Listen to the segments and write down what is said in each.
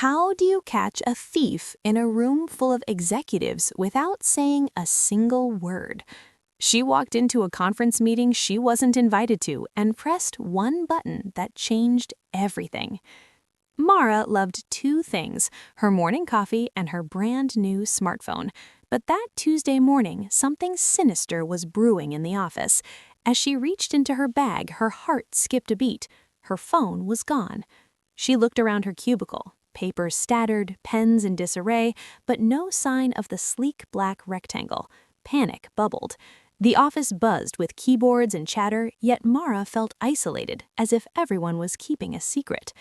How do you catch a thief in a room full of executives without saying a single word? She walked into a conference meeting she wasn't invited to and pressed one button that changed everything. Mara loved two things, her morning coffee and her brand new smartphone. But that Tuesday morning, something sinister was brewing in the office. As she reached into her bag, her heart skipped a beat. Her phone was gone. She looked around her cubicle. Papers scattered, pens in disarray, but no sign of the sleek black rectangle. Panic bubbled. The office buzzed with keyboards and chatter, yet Mara felt isolated, as if everyone was keeping a secret.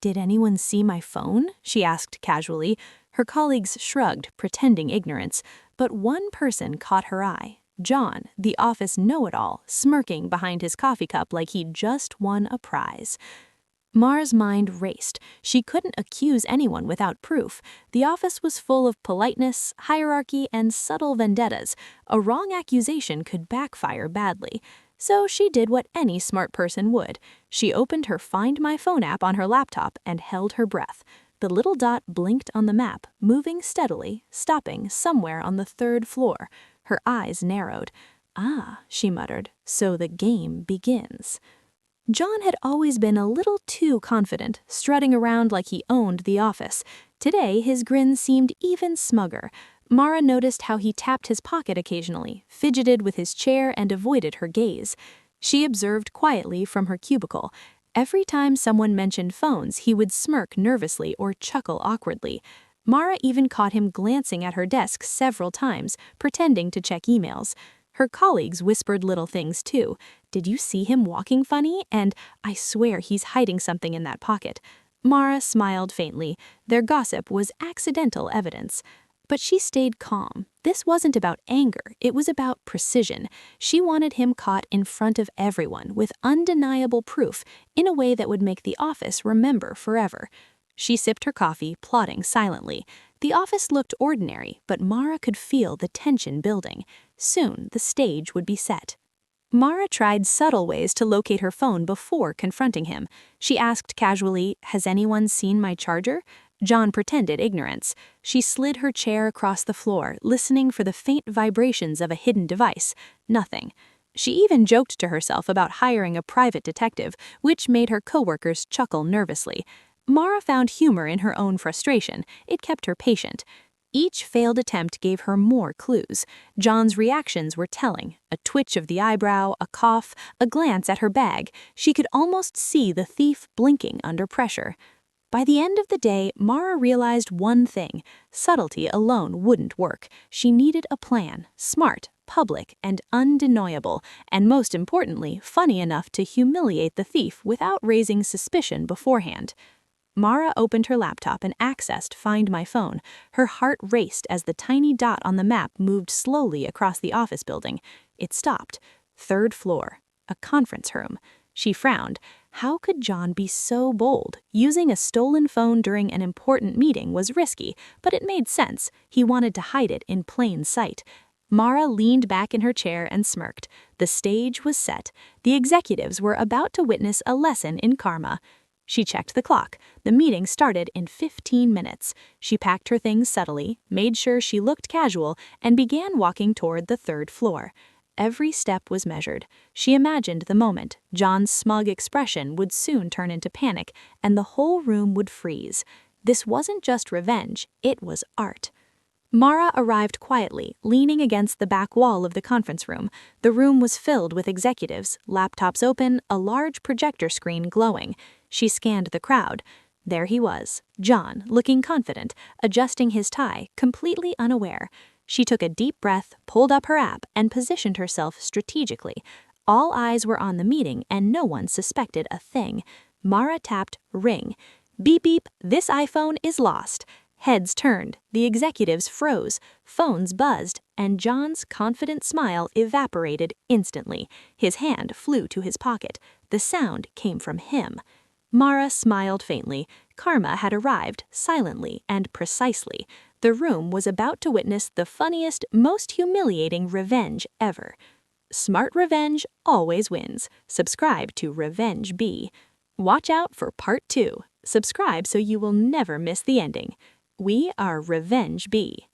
"Did anyone see my phone?" she asked casually. Her colleagues shrugged, pretending ignorance, but one person caught her eye. John, the office know-it-all, smirking behind his coffee cup like he'd just won a prize. Mara's mind raced. She couldn't accuse anyone without proof. The office was full of politeness, hierarchy, and subtle vendettas. A wrong accusation could backfire badly. So she did what any smart person would. She opened her Find My Phone app on her laptop and held her breath. The little dot blinked on the map, moving steadily, stopping somewhere on the third floor. Her eyes narrowed. "Ah," she muttered, "so the game begins." John had always been a little too confident, strutting around like he owned the office. Today, his grin seemed even smugger. Mara noticed how he tapped his pocket occasionally, fidgeted with his chair, and avoided her gaze. She observed quietly from her cubicle. Every time someone mentioned phones, he would smirk nervously or chuckle awkwardly. Mara even caught him glancing at her desk several times, pretending to check emails. Her colleagues whispered little things too. "Did you see him walking funny?" And "I swear he's hiding something in that pocket." Mara smiled faintly. Their gossip was accidental evidence. But she stayed calm. This wasn't about anger, it was about precision. She wanted him caught in front of everyone, with undeniable proof, in a way that would make the office remember forever. She sipped her coffee, plodding silently. The office looked ordinary, but Mara could feel the tension building. Soon, the stage would be set. Mara tried subtle ways to locate her phone before confronting him. She asked casually, "Has anyone seen my charger?" John pretended ignorance. She slid her chair across the floor, listening for the faint vibrations of a hidden device. Nothing. She even joked to herself about hiring a private detective, which made her coworkers chuckle nervously. Mara found humor in her own frustration. It kept her patient. Each failed attempt gave her more clues. John's reactions were telling. A twitch of the eyebrow, a cough, a glance at her bag. She could almost see the thief blinking under pressure. By the end of the day, Mara realized one thing. Subtlety alone wouldn't work. She needed a plan, smart, public, and undeniable, and most importantly, funny enough to humiliate the thief without raising suspicion beforehand. Mara opened her laptop and accessed Find My Phone. Her heart raced as the tiny dot on the map moved slowly across the office building. It stopped. Third floor. A conference room. She frowned. How could John be so bold? Using a stolen phone during an important meeting was risky, but it made sense. He wanted to hide it in plain sight. Mara leaned back in her chair and smirked. The stage was set. The executives were about to witness a lesson in karma. She checked the clock. The meeting started in 15 minutes. She packed her things subtly, made sure she looked casual, and began walking toward the third floor. Every step was measured. She imagined the moment. John's smug expression would soon turn into panic, and the whole room would freeze. This wasn't just revenge, it was art. Mara arrived quietly, leaning against the back wall of the conference room. The room was filled with executives, laptops open, a large projector screen glowing. She scanned the crowd. There he was, John, looking confident, adjusting his tie, completely unaware. She took a deep breath, pulled up her app, and positioned herself strategically. All eyes were on the meeting, and no one suspected a thing. Mara tapped ring. Beep beep, this iPhone is lost. Heads turned, the executives froze, phones buzzed, and John's confident smile evaporated instantly. His hand flew to his pocket. The sound came from him. Mara smiled faintly. Karma had arrived, silently and precisely. The room was about to witness the funniest, most humiliating revenge ever. Smart revenge always wins. Subscribe to Revenge B. Watch out for Part 2. Subscribe so you will never miss the ending. We are Revenge Bee.